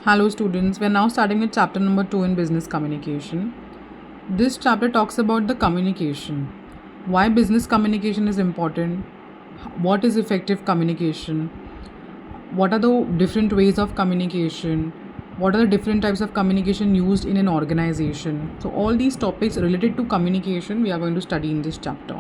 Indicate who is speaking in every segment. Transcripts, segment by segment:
Speaker 1: Hello students, we are now starting with chapter number 2 in business communication. This chapter talks about the communication. Why business communication is important, what is effective communication, what are the different ways of communication, what are the different types of communication used in an organization. So all these topics related to communication we are going to study in this chapter.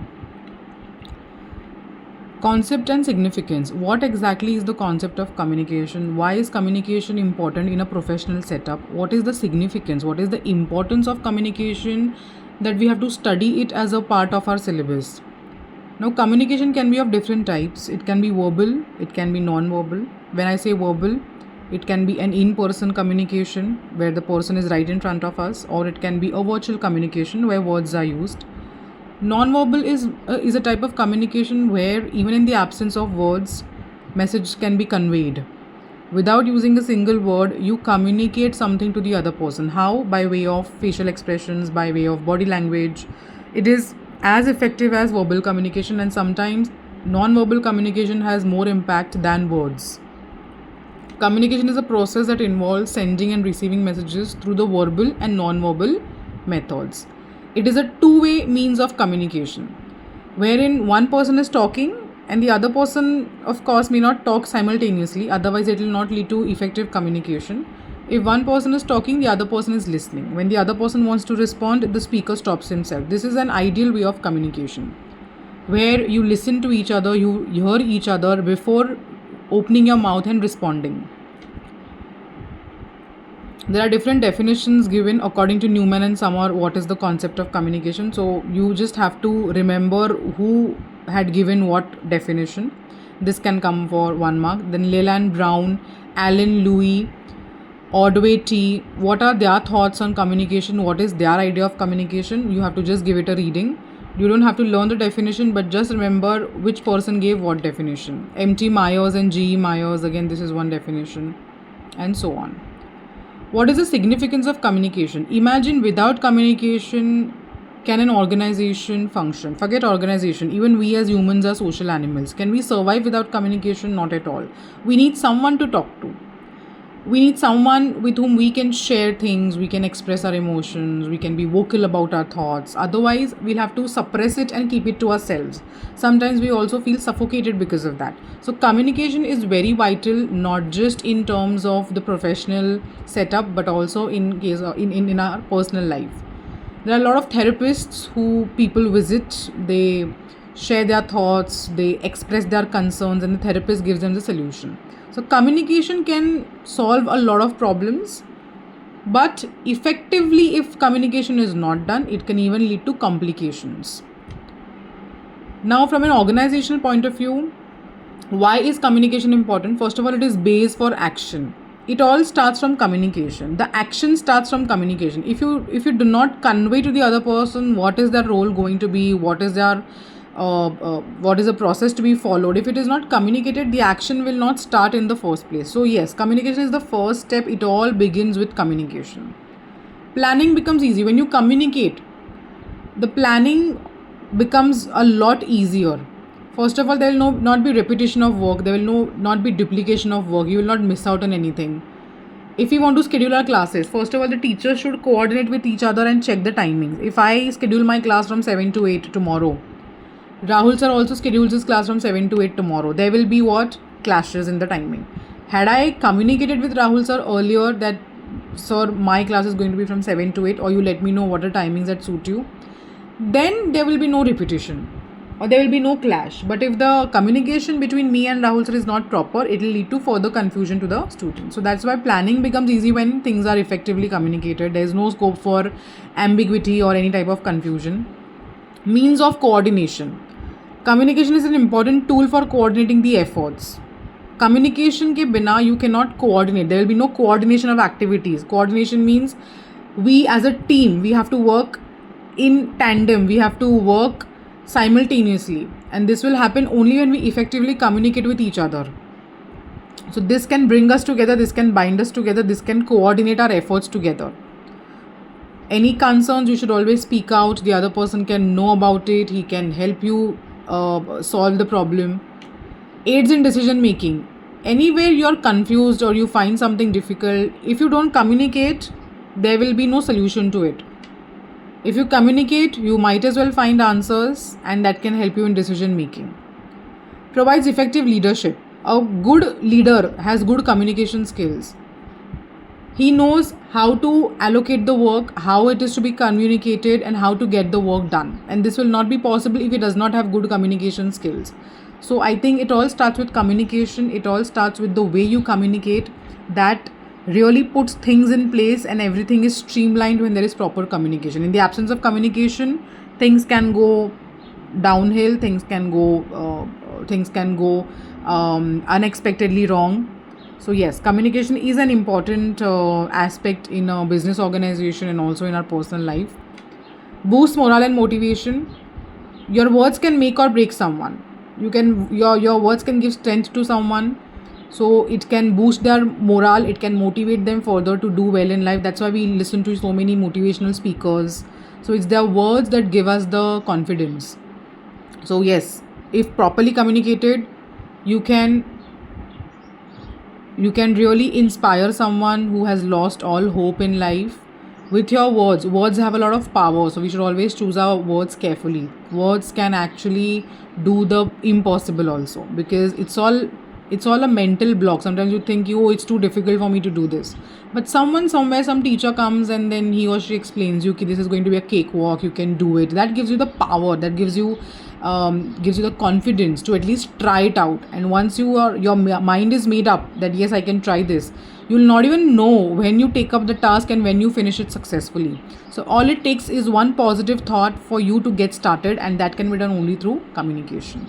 Speaker 1: Concept and significance. What exactly is the concept of communication? Why is communication important in a professional setup? What is the significance? What is the importance of communication that we have to study it as a part of our syllabus? Now, communication can be of different types. It can be verbal, it can be non-verbal. When I say verbal, it can be an in-person communication where the person is right in front of us, or it can be a virtual communication where words are used. Non-verbal is a type of communication where even in the absence of words, message can be conveyed. Without using a single word, you communicate something to the other person. How? By way of facial expressions, by way of body language. It is as effective as verbal communication, and sometimes non-verbal communication has more impact than words. Communication is a process that involves sending and receiving messages through the verbal and non-verbal methods. It is a two-way means of communication, wherein one person is talking and the other person, of course, may not talk simultaneously, otherwise, it will not lead to effective communication. If one person is talking, the other person is listening. When the other person wants to respond, the speaker stops himself. This is an ideal way of communication, where you listen to each other, you hear each other before opening your mouth and responding. There are different definitions given according to Newman and Summer what is the concept of communication. So you just have to remember who had given what definition. This can come for 1 mark. Then Leland Brown, Alan Louis, Ordway T, what are their thoughts on communication? What is their idea of communication? You have to just give it a reading. You don't have to learn the definition, but just remember which person gave what definition. M.T. Myers and G.E. Myers, again, this is one definition, and so on. What is the significance of communication? Imagine without communication, can an organization function? Forget organization. Even we as humans are social animals. Can we survive without communication? Not at all. We need someone to talk to. We need someone with whom we can share things, we can express our emotions, we can be vocal about our thoughts. Otherwise, we'll have to suppress it and keep it to ourselves. Sometimes we also feel suffocated because of that. So communication is very vital, not just in terms of the professional setup, but also in case of, in our personal life. There are a lot of therapists who people visit, they share their thoughts, they express their concerns, and the therapist gives them the solution. So communication can solve a lot of problems, but effectively, if communication is not done, it can even lead to complications. Now, from an organizational point of view, why is communication important? First of all, it is base for action. It all starts from communication. The action starts from communication. If you do not convey to the other person what is their role going to be, what is their what is the process to be followed, if it is not communicated, the action will not start in the first place. So yes, communication is the first step. It all begins with communication. Planning becomes easy when you communicate. The planning becomes a lot easier. First of all, there will not be repetition of work, there will not be duplication of work, you will not miss out on anything. If we want to schedule our classes, first of all, the teachers should coordinate with each other and check the timings. If I schedule my class from 7 to 8 tomorrow, Rahul sir also schedules his class from 7 to 8 tomorrow, there will be what? Clashes in the timing. Had I communicated with Rahul sir earlier that, sir, my class is going to be from 7 to 8, or you let me know what are timings that suit you, then there will be no repetition or there will be no clash. But if the communication between me and Rahul sir is not proper, it will lead to further confusion to the student. So that's why planning becomes easy when things are effectively communicated. There is no scope for ambiguity or any type of confusion. Means of coordination. Communication is an important tool for coordinating the efforts. Communication ke bina you cannot coordinate. There will be no coordination of activities. Coordination means we as a team, we have to work in tandem. We have to work simultaneously. And this will happen only when we effectively communicate with each other. So this can bring us together, this can bind us together, this can coordinate our efforts together. Any concerns, you should always speak out. The other person can know about it. He can help you solve the problem. Aids in decision making. anywhere you're confused or you find something difficult, if you don't communicate, there will be no solution to it. If you communicate, you might as well find answers, and that can help you in decision making. Provides effective leadership. A good leader has good communication skills. He knows how to allocate the work, how it is to be communicated, and how to get the work done. And this will not be possible if he does not have good communication skills. So I think it all starts with communication. It all starts with the way you communicate. That really puts things in place, and everything is streamlined when there is proper communication. In the absence of communication, things can go downhill. Things can go unexpectedly wrong. So yes, communication is an important aspect in a business organization and also in our personal life. Boost morale and motivation. Your words can make or break someone. Your words can give strength to someone. So it can boost their morale. It can motivate them further to do well in life. That's why we listen to so many motivational speakers. So it's their words that give us the confidence. So yes, if properly communicated, you can really inspire someone who has lost all hope in life with your words. Words have a lot of power, so we should always choose our words carefully. Words can actually do the impossible also, because it's all a mental block. Sometimes you think, oh, it's too difficult for me to do this, but someone somewhere, some teacher comes and then he or she explains you, this is going to be a cakewalk, you can do it. That gives you the power, that gives you the confidence to at least try it out. And once your mind is made up that yes, I can try this, you'll not even know when you take up the task and when you finish it successfully. So all it takes is one positive thought for you to get started, and that can be done only through communication.